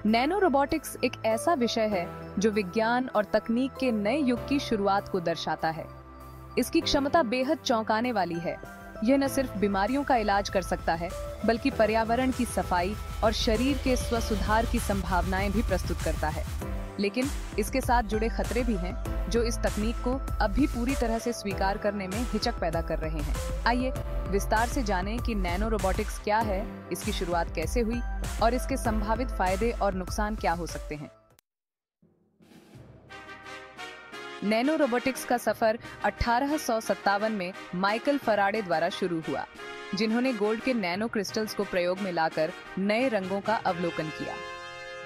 Nano robotics एक ऐसा विषय है जो विज्ञान और तकनीक के नए युग की शुरुआत को दर्शाता है। इसकी क्षमता बेहद चौंकाने वाली है। यह न सिर्फ बीमारियों का इलाज कर सकता है, बल्कि पर्यावरण की सफाई और शरीर के स्वसुधार की संभावनाएं भी प्रस्तुत करता है। लेकिन इसके साथ जुड़े खतरे भी हैं, जो इस तकनीक को अब भी पूरी तरह से स्वीकार करने में हिचक पैदा कर रहे हैं। आइए विस्तार से जानें कि नैनो रोबोटिक्स क्या है, इसकी शुरुआत कैसे हुई और इसके संभावित फायदे और नुकसान क्या हो सकते हैं। नैनो रोबोटिक्स का सफर 1857 में माइकल फराडे द्वारा शुरू हुआ, जिन्होंने गोल्ड के नैनो क्रिस्टल्स को प्रयोग में लाकर नए रंगों का अवलोकन किया।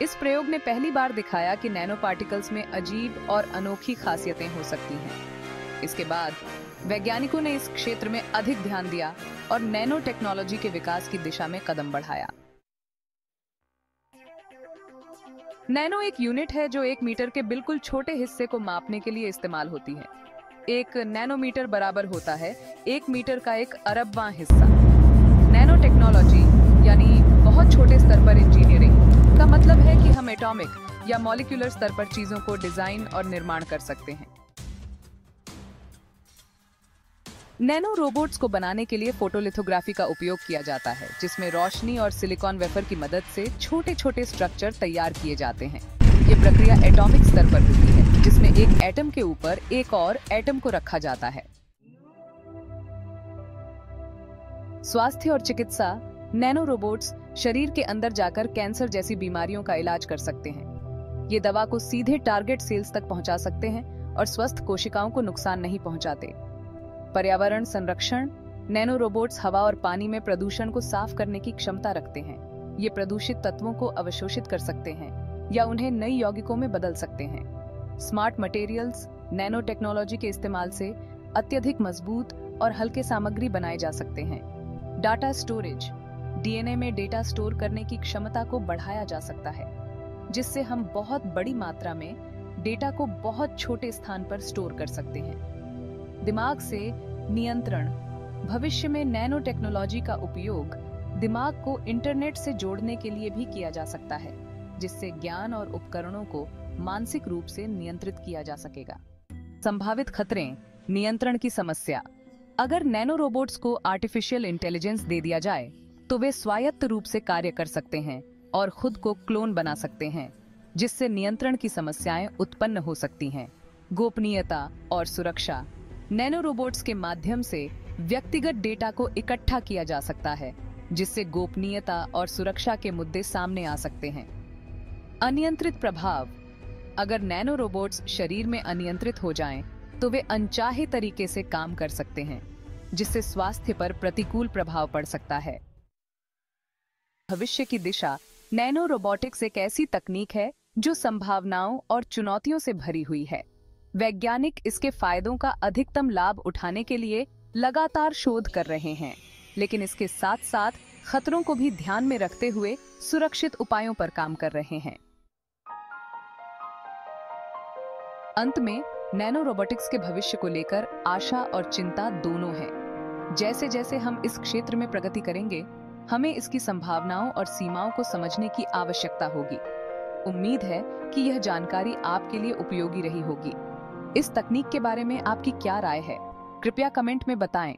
इस प्रयोग ने पहली बार दिखाया कि नैनो पार्टिकल्स में अजीब और अनोखी खासियतें हो सकती हैं। इसके बाद वैज्ञानिकों ने इस क्षेत्र में अधिक ध्यान दिया और नैनो टेक्नोलॉजी के विकास की दिशा में कदम बढ़ाया। नैनो एक यूनिट है जो 1 मीटर के बिल्कुल छोटे हिस्से को मापने के लिए इस्तेमाल होती है। 1 नैनोमीटर बराबर होता है 1 मीटर का 1 अरबवां हिस्सा। नैनो टेक्नोलॉजी यानी बहुत छोटे स्तर पर इंजीनियरिंग का मतलब है कि हम एटॉमिक या मॉलिक्यूलर स्तर पर चीजों को डिजाइन और निर्माण कर सकते हैं। नैनो रोबोट्स को बनाने के लिए फोटोलिथोग्राफी का उपयोग किया जाता है, जिसमें रोशनी और सिलिकॉन वेफर की मदद से छोटे-छोटे स्ट्रक्चर तैयार किए जाते हैं। ये प्रक्रिया एटॉमिक स्तर पर होती है, जिसमें एक एटम के ऊपर एक और एटम को रखा जाता है। स्वास्थ्य और चिकित्सा। नैनो रोबोट्स शरीर के अंदर जाकर कैंसर जैसी बीमारियों का इलाज कर सकते हैं। ये दवा को सीधे टारगेट सेल्स तक पहुंचा सकते हैं और स्वस्थ कोशिकाओं को नुकसान नहीं पहुंचाते। पर्यावरण संरक्षण। नैनो रोबोट्स हवा और पानी में प्रदूषण को साफ करने की क्षमता रखते हैं। ये प्रदूषित तत्वों को अवशोषित कर सकते हैं या उन्हें नई यौगिकों में बदल सकते हैं। Smart materials. नैनो टेक्नोलॉजी के इस्तेमाल से अत्यधिक मजबूत और हल्के सामग्री बनाए जा सकते हैं। Data storage. डीएनए में डेटा स्टोर करने की क्षमता को बढ़ाया जा सकता है, जिससे हम बहुत बड़ी मात्रा में डेटा को बहुत छोटे स्थान पर स्टोर कर सकते हैं। दिमाग से नियंत्रण। भविष्य में नैनो टेक्नोलॉजी का उपयोग दिमाग को इंटरनेट से जोड़ने के लिए भी किया जा सकता है, जिससे ज्ञान और उपकरणों को मानसिक रूप से नियंत्रित किया जा सकेगा। संभावित खतरे। नियंत्रण की समस्या। अगर नैनो रोबोट्स को आर्टिफिशियल इंटेलिजेंस दे दिया जाए तो वे स्वायत्त रूप से कार्य कर सकते हैं और खुद को क्लोन बना सकते हैं, जिससे नियंत्रण की समस्याएं उत्पन्न हो सकती हैं। गोपनीयता और सुरक्षा। नैनो रोबोट्स के माध्यम से व्यक्तिगत डेटा को इकट्ठा किया जा सकता है, जिससे गोपनीयता और सुरक्षा के मुद्दे सामने आ सकते हैं। अनियंत्रित प्रभाव। अगर नैनो रोबोट्स शरीर में अनियंत्रित हो जाएं, तो वे अनचाहे तरीके से काम कर सकते हैं, जिससे स्वास्थ्य पर प्रतिकूल प्रभाव पड़ सकता है। भविष्य की दिशा। नैनो रोबोटिक्स एक ऐसी तकनीक है जो संभावनाओं और चुनौतियों से भरी हुई है। वैज्ञानिक इसके फायदों का अधिकतम लाभ उठाने के लिए लगातार शोध कर रहे हैं, लेकिन इसके साथ साथ खतरों को भी ध्यान में रखते हुए सुरक्षित उपायों पर काम कर रहे हैं। अंत में नैनो रोबोटिक्स के भविष्य को लेकर आशा और चिंता दोनों है। जैसे जैसे हम इस क्षेत्र में प्रगति करेंगे, हमें इसकी संभावनाओं और सीमाओं को समझने की आवश्यकता होगी। उम्मीद है कि यह जानकारी आपके लिए उपयोगी रही होगी। इस तकनीक के बारे में आपकी क्या राय है? कृपया कमेंट में बताएं।